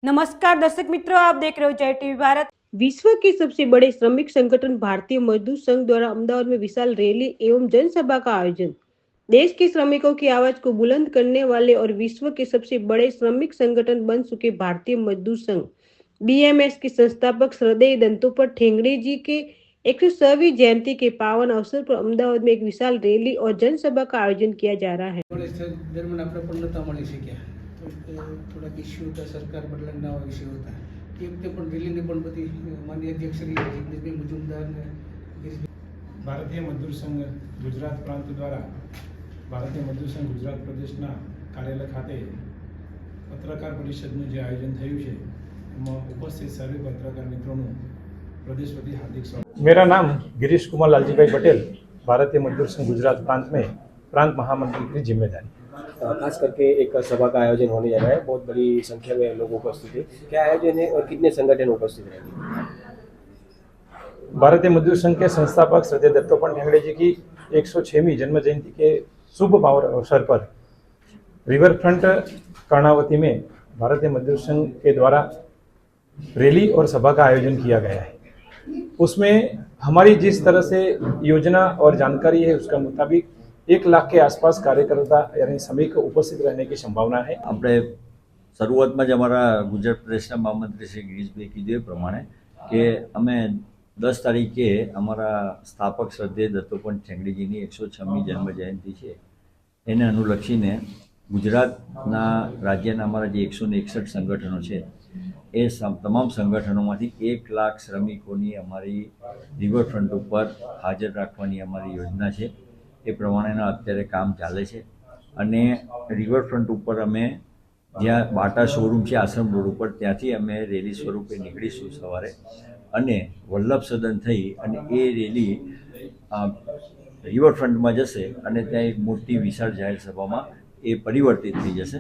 नमस्कार दर्शक मित्रों, आप देख रहे हो जय टीवी भारत। विश्व के सबसे बड़े श्रमिक संगठन भारतीय मजदूर संघ द्वारा अहमदाबाद में विशाल रैली एवं जनसभा का आयोजन। देश के श्रमिकों की आवाज को बुलंद करने वाले और विश्व के सबसे बड़े श्रमिक संगठन बन चुके भारतीय मजदूर संघ बीएमएस के संस्थापक श्रद्धेय दत्तोपंत ठेंगड़ी जी के 106वीं जयंती के पावन अवसर पर अहमदाबाद में एक विशाल रैली और जनसभा का आयोजन किया जा रहा है। दरम्यान આપણે પૂર્ણતા મળી શક્યા તો થોડાક ઇસ્યુ હતા, સરકાર બદલાના વિષય હતા એ વખતે પણ દિલ્હીની પણ બધી માન્ય અધ્યક્ષ શ્રી જગદીશભાઈ મુજુમદાર ને ભારતીય મજદૂર સંઘ ગુજરાત પ્રાંત દ્વારા ભારતીય મજદૂર સંઘ ગુજરાત પ્રદેશના કાર્યાલય ખાતે પત્રકાર પરિષદનું જે આયોજન થયું છે એમાં ઉપસ્થિત સર્વે પત્રકાર મિત્રોનું प्रदेश वती हार्दिक स्वागत। मेरा नाम गिरीश कुमार लालजी भाई पटेल, भारतीय मजदूर संघ गुजरात प्रांत में प्रांत महामंत्री की जिम्मेदारी। खास करके एक सभा का आयोजन होने जा रहा है, बहुत बड़ी संख्या में लोग उपस्थित हैं। क्या आयोजन है और कितने संगठन उपस्थित रहेंगे? भारतीय मजदूर संघ के संस्थापक श्रद्धेय दत्तोपंत ठेंगड़ी जी की 106वीं जन्म जयंती के शुभ पावन अवसर पर रिवर फ्रंट कर्णावती में भारतीय मजदूर संघ के द्वारा रैली और सभा का आयोजन किया गया है। उसमें हमारी जिस तरह से योजना और जानकारी है उसका मुताबिक 1 लाख के आसपास कार्यकर्ता यानी श्रमिक उपस्थित रहने की संभावना है। આપણે શરૂઆતમાં જ અમારા ગુજરાત પ્રદેશના મહામંત્રી શ્રી ગિરીશભાઈ કીધું એ પ્રમાણે કે અમે 10 તારીખે અમારા સ્થાપક શ્રદ્ધેય દત્તોપંત ઠેંગડીજીની 106મી જન્મ જયંતિ છે એને અનુલક્ષીને ગુજરાતના રાજ્યના અમારા જે 161 સંગઠનો છે એ તમામ સંગઠનોમાંથી 1 લાખ શ્રમિકોની અમારી રિવરફ્રન્ટ ઉપર હાજર રાખવાની અમારી યોજના છે। એ પ્રમાણેના અત્યારે કામ ચાલે છે અને રિવરફ્રન્ટ ઉપર અમે જ્યાં બાટા શોરૂમ છે આશ્રમ રોડ ઉપર ત્યાંથી અમે રેલી સ્વરૂપે નીકળીશું સવારે અને વલ્લભ સદન થઈ અને એ રેલી રિવરફ્રન્ટમાં જશે અને ત્યાં એક મોટી વિશાળ જાહેર સભામાં એ પરિવર્તિત થઈ જશે।